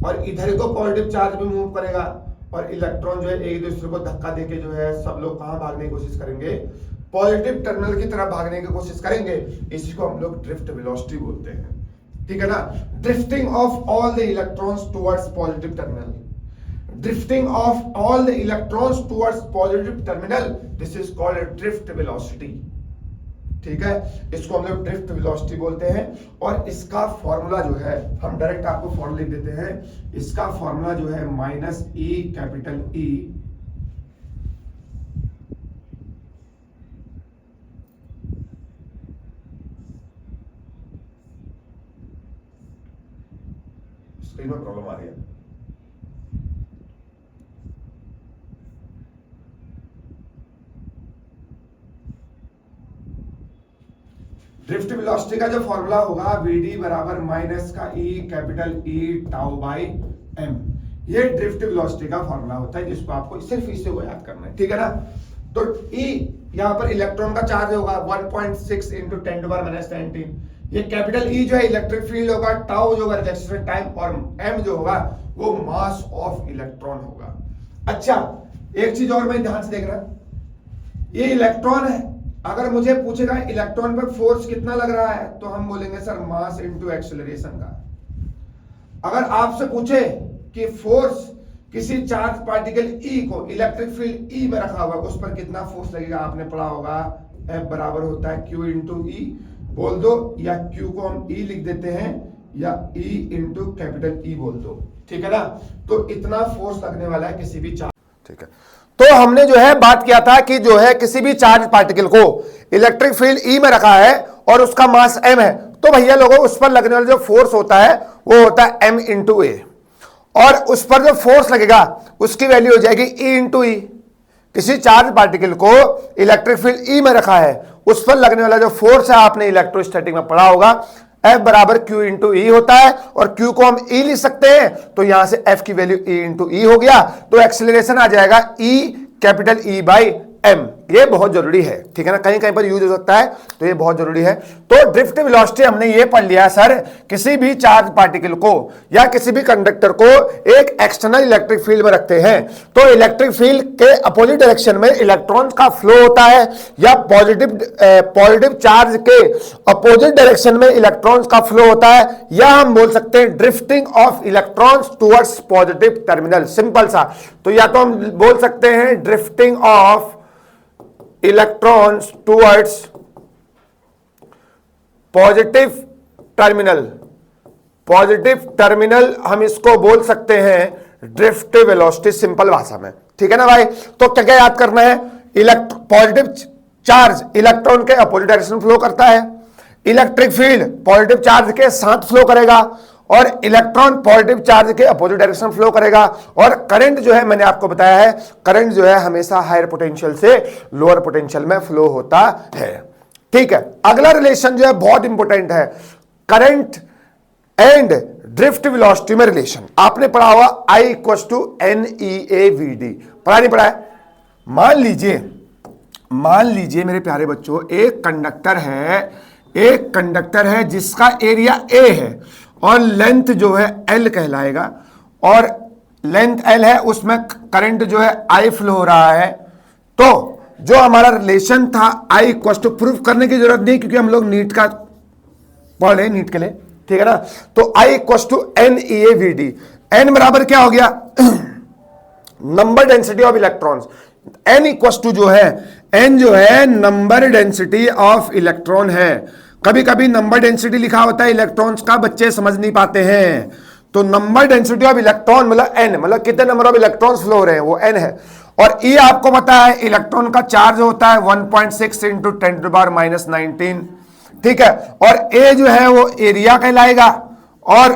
और इधर को पॉजिटिव चार्ज भी मूव करेगा, और इलेक्ट्रॉन जो है एक दूसरे को धक्का देके जो है सब लोग कहां भागने की कोशिश करेंगे, पॉजिटिव टर्मिनल की तरफ भागने की कोशिश करेंगे। इसी को हम लोग ड्रिफ्ट वेलोसिटी बोलते हैं, ठीक है ना। Drifting of all the electrons towards positive terminal, drifting of all the electrons towards positive terminal, this is called drift velocity, ठीक है। इसको हम लोग ड्रिफ्ट वेलोसिटी बोलते हैं। और इसका फॉर्मूला जो है हम डायरेक्ट आपको फॉर्मूला लिख देते हैं, इसका फॉर्मूला जो है माइनस ई कैपिटल ई स्क्रीन में प्रॉब्लम आ रही है, ड्रिफ्ट वेलोसिटी का जो फॉर्मूला होगा वीडी बराबर माइनस का e capital E tau by m, ये ड्रिफ्ट वेलोसिटी का फॉर्मूला होता है, जिसको आपको सिर्फ इसे को याद करना है, ठीक है ना। तो ई यहाँ पर इलेक्ट्रॉन का चार्ज होगा 1.6 इंटू 10⁻⁻⁻, ये कैपिटल ई जो है इलेक्ट्रिक फील्ड होगा, टाउ जो होगा रिलैक्सेशन टाइम, और एम जो होगा वो मास ऑफ इलेक्ट्रॉन होगा। अच्छा एक चीज और मैं ध्यान से देख रहा, ये इलेक्ट्रॉन है, अगर मुझे पूछेगा इलेक्ट्रॉन पर फोर्स कितना लग रहा है तो हम बोलेंगे सर मास इनटू एक्सेलरेशन का। अगर आपसे पूछे कि फोर्स किसी चार्ज पार्टिकल ई को इलेक्ट्रिक फील्ड ई में रखा हुआ उस पर कितना फोर्स लगेगा, आपने पढ़ा होगा F बराबर होता है Q इंटू ई, बोल दो, या Q को हम E लिख देते हैं, या E इंटू कैपिटल E बोल दो, ठीक है ना। तो इतना फोर्स लगने वाला है किसी भी चार्ज, ठीक है। तो हमने जो है बात किया था कि जो है किसी भी चार्ज पार्टिकल को इलेक्ट्रिक फील्ड ई में रखा है और उसका मास m है, तो भैया लोगों उस पर लगने वाला जो फोर्स होता है वो होता है m इंटू ए। और उस पर जो फोर्स लगेगा उसकी वैल्यू हो जाएगी E इंटू ई। किसी चार्ज पार्टिकल को इलेक्ट्रिक फील्ड E में रखा है, उस पर लगने वाला जो फोर्स है आपने इलेक्ट्रोस्टैटिक में पढ़ा होगा, F बराबर Q इंटू ई होता है, और Q को हम E लिख सकते हैं, तो यहां से F की वैल्यू E इंटू ई हो गया, तो एक्सेलरेशन आ जाएगा E capital E by M। ये बहुत जरूरी है, ठीक है ना, कहीं कहीं पर यूज हो सकता है, तो ये बहुत जरूरी है। तो ड्रिफ्ट वेलोसिटी हमने ये पढ़ लिया सर, किसी भी चार्ज पार्टिकल को या किसी भी कंडक्टर को एक एक्सटर्नल इलेक्ट्रिक फील्ड में रखते हैं, तो इलेक्ट्रिक फील्ड के अपोजिट डायरेक्शन में इलेक्ट्रॉन्स का फ्लो होता है, या पॉजिटिव चार्ज के अपोजिट डायरेक्शन में इलेक्ट्रॉन्स का फ्लो होता है, या हम बोल सकते हैं drifting of electrons towards positive terminal. Simple सा, तो या तो हम बोल सकते हैं drifting of electrons towards positive terminal. Positive terminal हम इसको बोल सकते हैं ड्रिफ्ट वेलोसिटी, सिंपल भाषा में, ठीक है ना भाई। तो क्या क्या याद करना है, पॉजिटिव चार्ज इलेक्ट्रॉन के अपोजिट डायरेक्शन फ्लो करता है, इलेक्ट्रिक फील्ड पॉजिटिव चार्ज के साथ फ्लो करेगा, और इलेक्ट्रॉन पॉजिटिव चार्ज के अपोजिट डायरेक्शन फ्लो करेगा, और करंट जो है मैंने आपको बताया है, करंट जो है हमेशा हायर पोटेंशियल से लोअर पोटेंशियल में फ्लो होता है, ठीक है। अगला रिलेशन जो है बहुत इंपॉर्टेंट है, करंट एंड ड्रिफ्ट वेलोसिटी में रिलेशन। आपने पढ़ा हुआ I इक्वल्स टू NEAVD, पढ़ा नहीं पढ़ा है? मान लीजिए मेरे प्यारे बच्चों, एक कंडक्टर है जिसका एरिया A है और लेंथ जो है L कहलाएगा, और लेंथ L है, उसमें करंट जो है I फ्लो हो रहा है। तो जो हमारा रिलेशन था I इक्वल्स टू, प्रूफ करने की जरूरत नहीं क्योंकि हम लोग नीट का पढ़ रहे नीट के लिए, ठीक है ना। तो I equals to NEAVD, N बराबर क्या हो गया number density of electrons, N equals to जो है N जो है नंबर डेंसिटी ऑफ इलेक्ट्रॉन है। कभी कभी नंबर डेंसिटी लिखा होता है इलेक्ट्रॉन्स का, बच्चे समझ नहीं पाते हैं, तो नंबर डेंसिटी ऑफ इलेक्ट्रॉन मतलब N, मतलब कितने नंबर ऑफ इलेक्ट्रॉन्स फ्लो हो रहे हैं वो N है। और E आपको पता है इलेक्ट्रॉन का चार्ज होता है 1.6 इंटू 10⁻⁻19, ठीक है, और A जो है वो एरिया कहलाएगा, और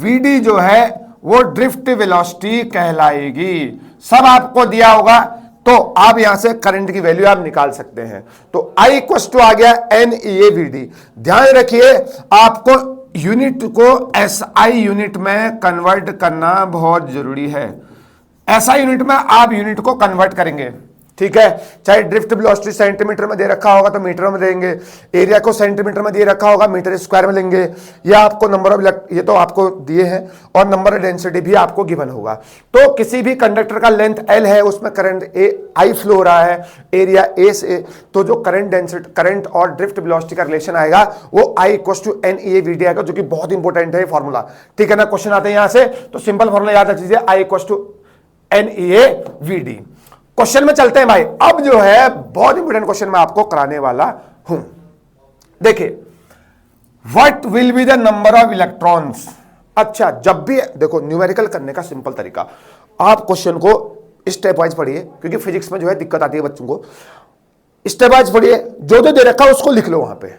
VD जो है वो ड्रिफ्ट वेलोसिटी कहलाएगी। सब आपको दिया होगा, तो आप यहां से करंट की वैल्यू आप निकाल सकते हैं। तो I इक्वल्स टू आ गया NEAVD। ध्यान रखिए आपको यूनिट को SI यूनिट में कन्वर्ट करना बहुत जरूरी है। SI यूनिट में आप यूनिट को कन्वर्ट करेंगे, ठीक है, चाहे ड्रिफ्ट वेलोसिटी सेंटीमीटर में दे रखा होगा तो मीटर में देंगे, एरिया को सेंटीमीटर में दे रखा होगा मीटर स्क्वायर में लेंगे, या आपको नंबर ऑफ ये तो आपको दिए हैं, और नंबर ऑफ डेंसिटी भी आपको गिवन होगा। तो किसी भी कंडक्टर का लेंथ L है, उसमें करंट I फ्लो हो रहा है, एरिया A से, तो जो करंट और ड्रिफ्ट वेलोसिटी का रिलेशन आएगा वो I इक्वल्स टू NEAVD आएगा, जो कि बहुत इंपॉर्टेंट है फॉर्मूला, ठीक है ना। क्वेश्चन आते हैं यहां से, तो सिंपल फॉर्मूला याद रखिए I equals to NEAVD। Question में चलते हैं भाई। अब जो है बहुत इंपॉर्टेंट क्वेश्चन मैं आपको कराने वाला हूं। देखिए, what will be the number of electrons. अच्छा, जब भी देखो न्यूमेरिकल करने का सिंपल तरीका, आप क्वेश्चन को स्टेप वाइज पढ़िए, क्योंकि फिजिक्स में जो है दिक्कत आती है बच्चों को। स्टेप वाइज पढ़िए, जो जो दे रखा है उसको लिख लो वहां पे।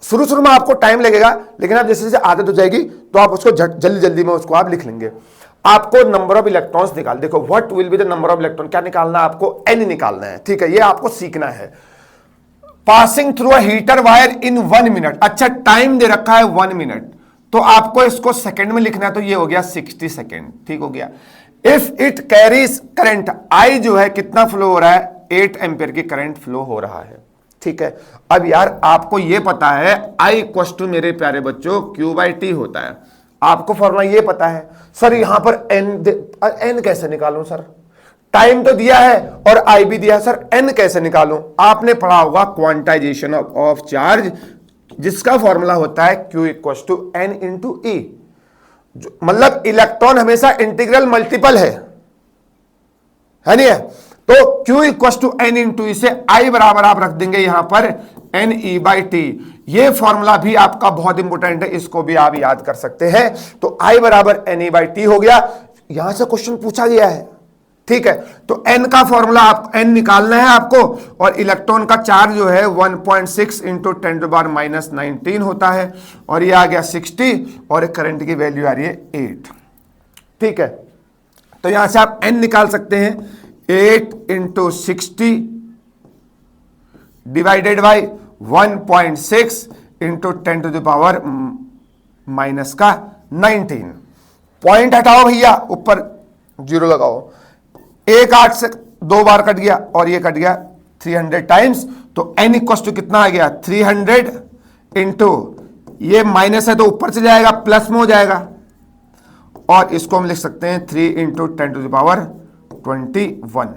शुरू में आपको टाइम लगेगा, लेकिन आप जैसे जैसे आदत हो जाएगी तो आप उसको जल्दी जल्दी में उसको आप लिख लेंगे। आपको नंबर ऑफ इलेक्ट्रॉन्स निकाल, देखो what will be the number of electron, क्या निकालना है आपको, N निकालना है, ठीक है, ये आपको सीखना है। Passing through a heater wire in 1 minute. अच्छा, टाइम दे रखा है 1 मिनट, तो आपको इसको सेकंड में लिखना है, तो ये हो गया 60 सेकंड, ठीक हो गया। If it carries current, I जो है कितना फ्लो हो रहा है, 8 एम्पियर की करंट फ्लो हो रहा है, ठीक है। अब यार आपको ये पता है I इक्वल्स टू मेरे प्यारे बच्चों Q/T होता है, आपको फॉर्मूला ये पता है। सर यहां पर N कैसे निकालूं सर, टाइम तो दिया है और I भी दिया है, सर N कैसे निकालूं। आपने पढ़ा होगा क्वांटाइजेशन ऑफ चार्ज, जिसका फॉर्मूला होता है Q equals to N into E, मतलब इलेक्ट्रॉन हमेशा इंटीग्रल मल्टीपल है नहीं है। तो Q equals to N into E से I बराबर आप रख देंगे यहां पर NE/T। ये फॉर्मूला भी आपका बहुत इंपॉर्टेंट है, इसको भी आप याद कर सकते हैं। तो I बराबर NE/T हो गया, यहां से क्वेश्चन पूछा गया है, ठीक है। तो N का फॉर्मूला आप N निकालना है आपको, और इलेक्ट्रॉन का चार्ज जो है 1.6 इंटू 10⁻⁻19 होता है, और ये आ गया 60, और करंट की वैल्यू आ रही है 8, ठीक है। तो यहां से आप n निकाल सकते हैं 8 into 60 divided by 1.6 into 10 to the power minus का 19। पॉइंट हटाओ भैया, ऊपर जीरो लगाओ। 1 8 से 2 बार कट गया और ये कट गया 300 टाइम्स, तो n इक्वल टू कितना आ गया 300 इंटू, ये माइनस है तो ऊपर से जाएगा प्लस में हो जाएगा, और इसको हम लिख सकते हैं 3 into 10 to the power 21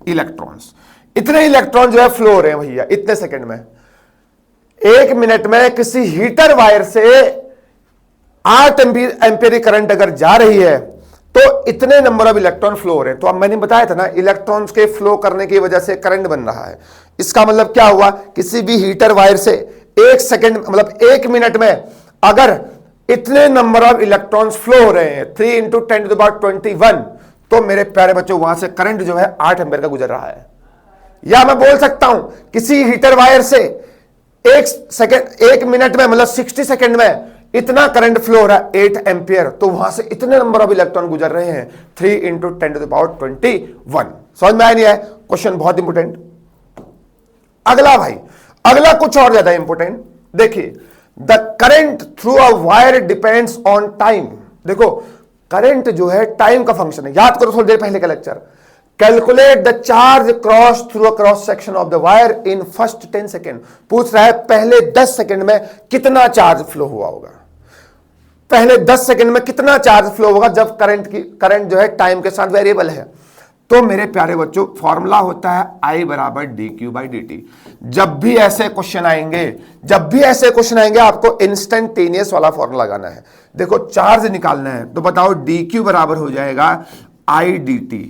electrons. इतने इलेक्ट्रॉन जो है फ्लो हो रहे हैं भैया इतने सेकंड में। 1 मिनट में किसी हीटर वायर से 8 एम्पियर करंट अगर जा रही है तो इतने नंबर ऑफ इलेक्ट्रॉन फ्लो हो रहे हैं। तो अब मैंने बताया था ना, इलेक्ट्रॉन्स के फ्लो करने की वजह से करंट बन रहा है। इसका मतलब क्या हुआ, किसी भी हीटर वायर से 1 सेकंड मतलब 1 मिनट में अगर इतने नंबर ऑफ इलेक्ट्रॉन्स फ्लो हो रहे हैं 3 इंटू 10 टू द पावर 21, तो मेरे प्यारे बच्चों वहां से करंट जो है 8 एम्पियर का गुजर रहा है। या मैं बोल सकता हूं किसी हीटर वायर से 1 मिनट में मतलब 60 सेकंड में इतना करंट फ्लो हो रहा है 8 एम्पियर, तो वहां से इतने नंबर ऑफ इलेक्ट्रॉन गुजर रहे हैं 3 इंटू 10 टू द पावर 21। समझ में आया नहीं है? क्वेश्चन बहुत इंपोर्टेंट। अगला भाई, अगला कुछ और ज्यादा इंपोर्टेंट। देखिए, the current through a wire depends on time. देखो, करंट जो है टाइम का फंक्शन है। याद करो थोड़ी देर पहले का lecture. Calculate the charge cross through a cross section of the wire in first 10 second. पूछ रहा है पहले 10 सेकेंड में कितना चार्ज फ्लो हुआ होगा। पहले 10 सेकेंड में कितना चार्ज फ्लो होगा जब करंट जो है टाइम के साथ वेरिएबल है। तो मेरे प्यारे बच्चों, फॉर्मूला होता है I बराबर dq/dt। जब भी ऐसे क्वेश्चन आएंगे आपको इंस्टेंटेनियस वाला फॉर्मूला लगाना है। देखो, चार्ज निकालना है तो बताओ dq बराबर हो जाएगा I dt।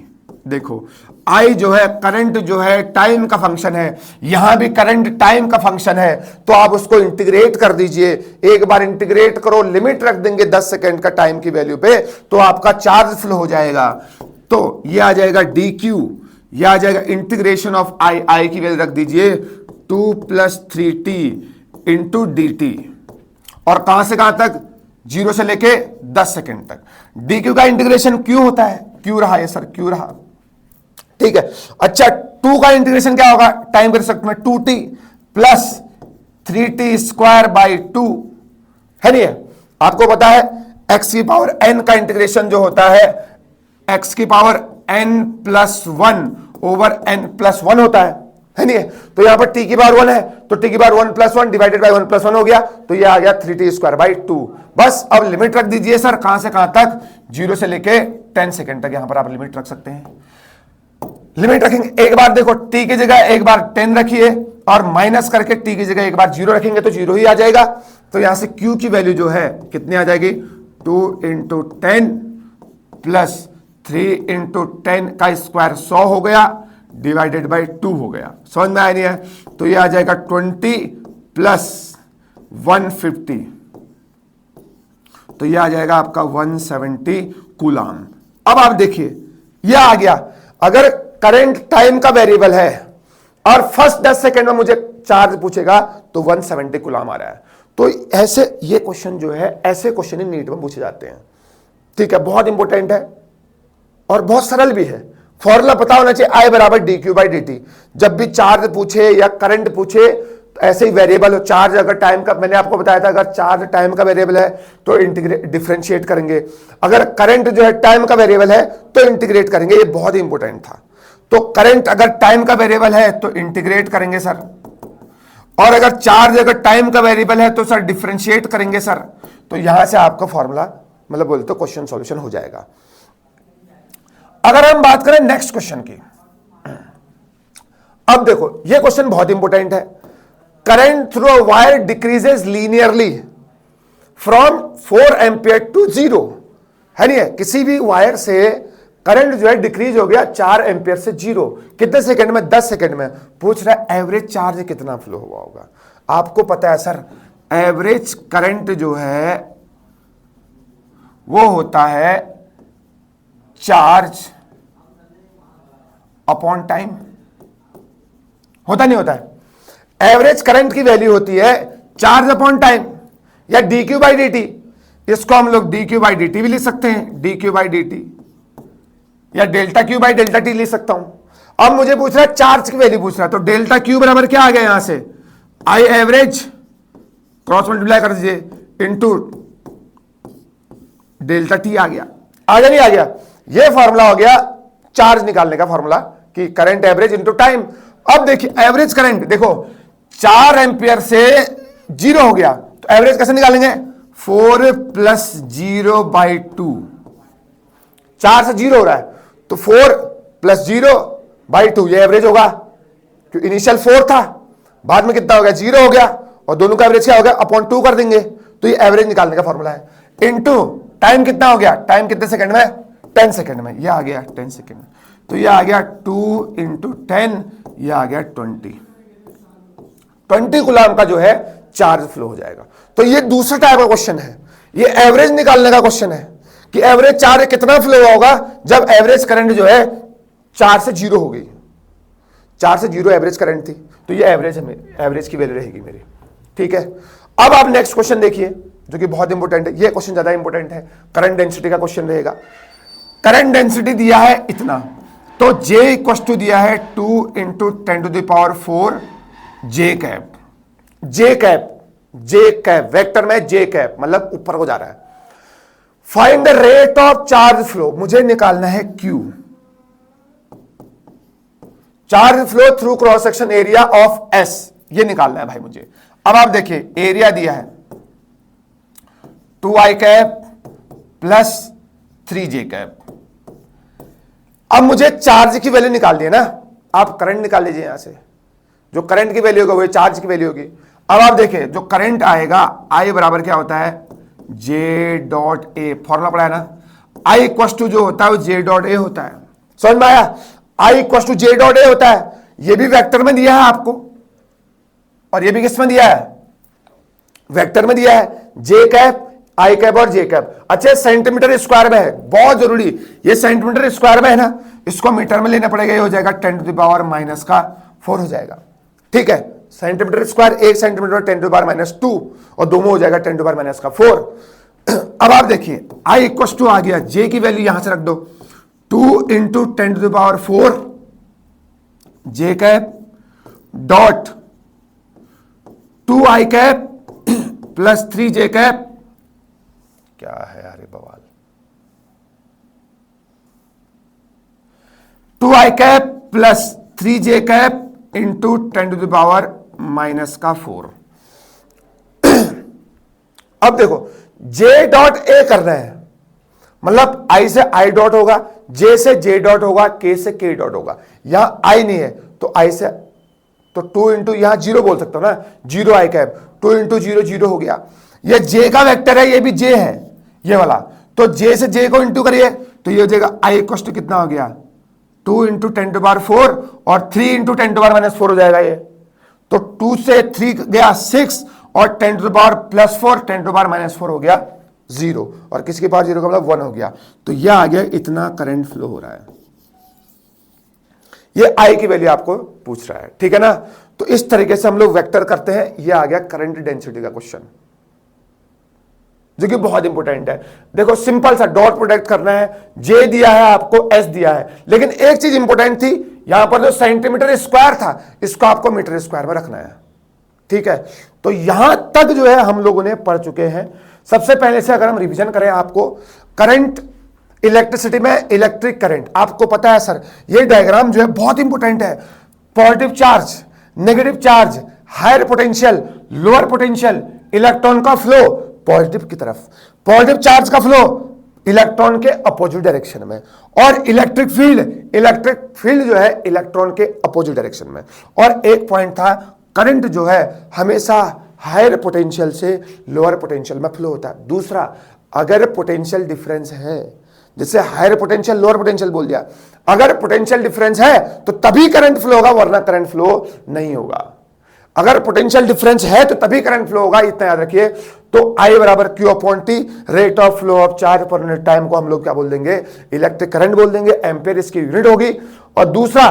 देखो, I जो है करंट जो है टाइम का फंक्शन है, यहां भी करंट टाइम का फंक्शन है, तो आप उसको इंटीग्रेट कर दीजिए। एक बार इंटीग्रेट करो, लिमिट रख देंगे 10 सेकेंड का टाइम की वैल्यू पे, तो आपका चार्ज फ्लो हो जाएगा। तो ये आ जाएगा dq, ये आ जाएगा इंटीग्रेशन ऑफ I की वैल्यू रख दीजिए 2 + 3t इंटू dt, और कहां से कहां तक, 0 से लेके 10 सेकेंड तक। dq का इंटीग्रेशन q होता है, q रहा है सर, q रहा, ठीक है। अच्छा, 2 का इंटीग्रेशन क्या होगा, टाइम के रिस्पेक्ट में 2t प्लस 3t²/2 है नहीं है? आपको पता है x की पावर n का इंटीग्रेशन जो होता है x की पावर n+1 ओवर n+1 होता है नहीं है? तो यहां पर t की पावर 1 है, तो t की पावर 1+1 डिवाइडेड बाई 1+1 हो गया, तो यह आ गया 3t²/2। बस अब लिमिट रख दीजिए सर, कहां से कहां तक, 0 से लेके 10 सेकेंड तक। यहां पर आप लिमिट रख सकते हैं। लिमिट रखेंगे, एक बार देखो t की जगह एक बार 10 रखिए और माइनस करके t की जगह एक बार 0 रखेंगे तो 0 ही आ जाएगा। तो यहां से q की वैल्यू जो है कितनी आ जाएगी, 2 इंटू 10 प्लस 3 इंटू 10 का स्क्वायर 100 हो गया, डिवाइडेड बाई 2 हो गया। समझ में आया नहीं है? तो ये आ जाएगा 20 प्लस 150, तो ये आ जाएगा आपका 170 कूलाम। अब आप देखिए, यह आ गया, अगर करंट टाइम का वेरिएबल है और फर्स्ट 10 सेकेंड में मुझे चार्ज पूछेगा तो 170 कूलाम आ रहा है। तो ऐसे ये क्वेश्चन जो है, ऐसे क्वेश्चन ही नीट में पूछे जाते हैं। ठीक है, बहुत इंपॉर्टेंट है और बहुत सरल भी है। फॉर्मूला पता होना चाहिए I बराबर dq/dt। जब भी चार्ज पूछे या करंट पूछे, ऐसे ही वेरिएबल हो, चार्ज अगर टाइम का, मैंने आपको बताया था अगर चार्ज टाइम का वेरिएबल है तो डिफरेंशिएट करेंगे, अगर करंट जो है टाइम का वेरिएबल है तो इंटीग्रेट करेंगे। ये बहुत ही इंपॉर्टेंट था। तो करंट अगर टाइम का वेरिएबल है तो इंटीग्रेट करेंगे सर, और अगर चार्ज अगर टाइम का वेरिएबल है तो सर डिफरेंशिएट करेंगे सर। तो यहां से आपका फॉर्मूला मतलब बोलते तो क्वेश्चन सॉल्यूशन हो जाएगा। अगर हम बात करें नेक्स्ट क्वेश्चन की, अब देखो ये क्वेश्चन बहुत इंपॉर्टेंट है। Current through a wire decreases linearly from 4 ampere to 0 है नहीं है? किसी भी वायर से करंट जो है डिक्रीज हो गया 4 एम्पियर से 0, कितने सेकंड में, 10 सेकंड में। पूछ रहा है एवरेज चार्ज कितना फ्लो हुआ होगा। आपको पता है सर, एवरेज करंट जो है वो होता है चार्ज अपॉन टाइम, होता नहीं होता है? एवरेज करंट की वैल्यू होती है चार्ज अपॉन टाइम या dq/dt। इसको हम लोग dq/dt भी लिख सकते हैं, dq/dt या delta Q by delta T लिख सकता हूं। अब मुझे पूछ रहा है चार्ज की वैल्यू पूछ रहा है, तो डेल्टा क्यू बराबर क्या आ गया यहां से, आई एवरेज क्रॉस मल्टीप्लाई कर दीजिए इनटू डेल्टा टी आ गया नहीं आ गया, ये फॉर्मूला हो गया चार्ज निकालने का फॉर्मूला कि करंट एवरेज इनटू टाइम। अब देखिए एवरेज करंट देखो 4 एंपियर से 0 हो गया, तो एवरेज कैसे निकालेंगे, 4 + 0/2, 4 से 0 हो रहा है तो 4 + 0/2 ये एवरेज होगा, क्योंकि इनिशियल 4 था, बाद में कितना हो गया 0 हो गया, और दोनों का एवरेज क्या हो गया अपॉन 2 कर देंगे, तो ये एवरेज निकालने का फॉर्मूला है। इनटू टाइम कितना हो गया, टाइम कितने सेकंड में, 10 सेकंड में, ये आ गया 10 सेकंड, तो ये आ गया 2 × 10, ये आ गया 20 गुलाम का जो है चार्ज फ्लो हो जाएगा। तो ये दूसरा टाइप का क्वेश्चन है, ये एवरेज निकालने का क्वेश्चन है कि एवरेज चार्ज कितना फ्लो होगा जब एवरेज करंट जो है 4 से 0 हो गई, 4 से 0 एवरेज करंट थी, तो ये एवरेज है, एवरेज की वैल्यू रहेगी मेरी, ठीक है। अब आप नेक्स्ट क्वेश्चन देखिए जो कि बहुत इंपॉर्टेंट है, ये क्वेश्चन ज्यादा इंपॉर्टेंट है, करंट डेंसिटी का क्वेश्चन रहेगा। करंट डेंसिटी दिया है इतना, तो J = दिया है 2 × 10⁴ J cap, J cap vector में J कैप मतलब ऊपर को जा रहा है। Find the rate of charge flow, मुझे निकालना है Q, charge flow through cross section area of S, ये निकालना है भाई मुझे। अब आप देखिए एरिया दिया है 2I कैप + 3J कैप। अब मुझे चार्ज की वैल्यू निकालनी है ना, आप करंट निकाल लीजिए यहां से, जो करंट की वैल्यू होगी वो चार्ज की वैल्यू होगी। अब आप देखिए जो करंट आएगा I बराबर क्या होता है J.A, फॉर्मूला पढ़ा है ना, I = जो होता है वो J.A होता है, समझ में आया, I = J.A होता है। ये भी वेक्टर में दिया है आपको, और ये भी किस में दिया है, वेक्टर में दिया है, J कैप, I कैप और J कैप। अच्छा सेंटीमीटर स्क्वायर में है, बहुत जरूरी, ये सेंटीमीटर स्क्वायर में है ना, इसको मीटर में लेना पड़ेगा, ये हो जाएगा 10⁻⁻⁴ हो जाएगा, ठीक है। सेंटीमीटर स्क्वायर 1 सेंटीमीटर 10⁻⁻2 और दोनों हो जाएगा 10⁻⁴। अब आप देखिए I = आ गया, J की वैल्यू यहां से रख दो, 2 × 10⁴ J cap dot 2I cap + 3J cap, क्या है यार ये बवाल, 2I cap + 3J cap into 10⁻⁻⁴। अब देखो J.A करना है, मतलब I से I डॉट होगा, J से J डॉट होगा, K से K डॉट होगा, यहां I नहीं है तो I से, तो 2 × यहां 0 बोल सकता हूं ना, 0I कैप, 2 × 0 0 हो गया। ये J का वेक्टर है, ये भी J है ये वाला, तो J से J को इंटू करिए तो ये हो जाएगा I = कितना हो गया 2 × 10⁴ और 3 × 10⁻⁻⁴ हो जाएगा ये, तो 2 से 3 गया 6 और 10⁻+4 10⁻⁻⁴ हो गया 0, और किसके पास 0 का मतलब 1 हो गया, तो यह आ गया इतना करंट फ्लो हो रहा है। ये I की वैल्यू आपको पूछ रहा है, ठीक है ना। तो इस तरीके से हम लोग वेक्टर करते हैं, ये आ गया करंट डेंसिटी का क्वेश्चन, जो कि बहुत इंपॉर्टेंट है। देखो सिंपल सा डॉट प्रोडक्ट करना है, J दिया है आपको, S दिया है, लेकिन एक चीज इंपॉर्टेंट थी, यहां पर जो सेंटीमीटर स्क्वायर था इसको आपको मीटर स्क्वायर में रखना है, ठीक है। तो यहां तक जो है हम लोगों ने पढ़ चुके हैं। सबसे पहले से अगर हम रिवीजन करें, आपको करंट इलेक्ट्रिसिटी में इलेक्ट्रिक करंट आपको पता है सर, ये डायग्राम जो है बहुत इंपॉर्टेंट है। Positive charge, negative charge, higher potential, lower potential, electron का फ्लो पॉजिटिव की तरफ, पॉजिटिव चार्ज का फ्लो इलेक्ट्रॉन के अपोजिट डायरेक्शन में, और इलेक्ट्रिक फील्ड जो है इलेक्ट्रॉन के अपोजिट डायरेक्शन में। और एक पॉइंट था, करंट जो है हमेशा हायर पोटेंशियल से लोअर पोटेंशियल में फ्लो होता है। दूसरा, अगर पोटेंशियल डिफरेंस है, जैसे हायर पोटेंशियल लोअर पोटेंशियल बोल दिया, अगर पोटेंशियल डिफरेंस है तो तभी करंट फ्लो होगा, वरना करंट फ्लो नहीं होगा। अगर पोटेंशियल डिफरेंस है तो तभी करंट फ्लो होगा, इतना याद रखिए। तो I = Q/T, rate of flow of charge पर यूनिट टाइम को हम लोग क्या बोल देंगे, इलेक्ट्रिक करंट बोल देंगे, एम्पियर इसकी यूनिट होगी। और दूसरा,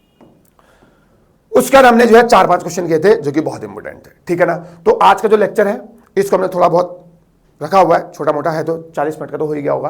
उसके बाद हमने जो है 4-5 क्वेश्चन किए थे जो कि बहुत इंपॉर्टेंट थे, ठीक है ना। तो आज का जो लेक्चर है इसको हमने थोड़ा बहुत रखा हुआ है, छोटा मोटा है तो 40 मिनट का तो हो ही गया होगा।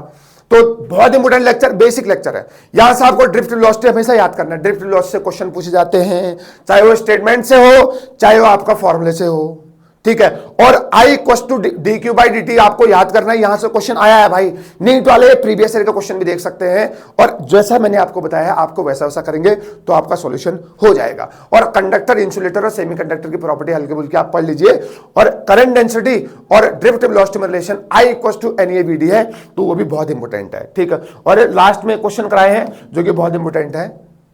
तो बहुत इंपॉर्टेंट लेक्चर, बेसिक लेक्चर है। यहां से आपको ड्रिफ्ट वेलोसिटी हमेशा याद करना है। ड्रिफ्ट वेलोसिटी से क्वेश्चन पूछे जाते हैं, चाहे वो स्टेटमेंट से हो चाहे वो आपका फॉर्मूले से हो, ठीक है। और I equals to d q by d t आपको याद करना है। यहां से क्वेश्चन आया है भाई, नीट वाले प्रीवियस ईयर का क्वेश्चन भी देख सकते हैं, और जैसा मैंने आपको बताया है आपको वैसा वैसा करेंगे तो आपका सॉल्यूशन हो जाएगा। और कंडक्टर, इंसुलेटर और सेमीकंडक्टर की प्रॉपर्टी हल्के फुल्के आप पढ़ लीजिए। और करंट डेंसिटी और ड्रिफ्ट वेलोसिटी में relation I equals to NAVD है, तो वो भी बहुत इंपॉर्टेंट है, ठीक है। और लास्ट में क्वेश्चन कराए हैं जो कि बहुत इंपॉर्टेंट है,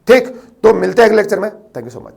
ठीक। तो मिलते हैं अगले लेक्चर में। Thank you so much.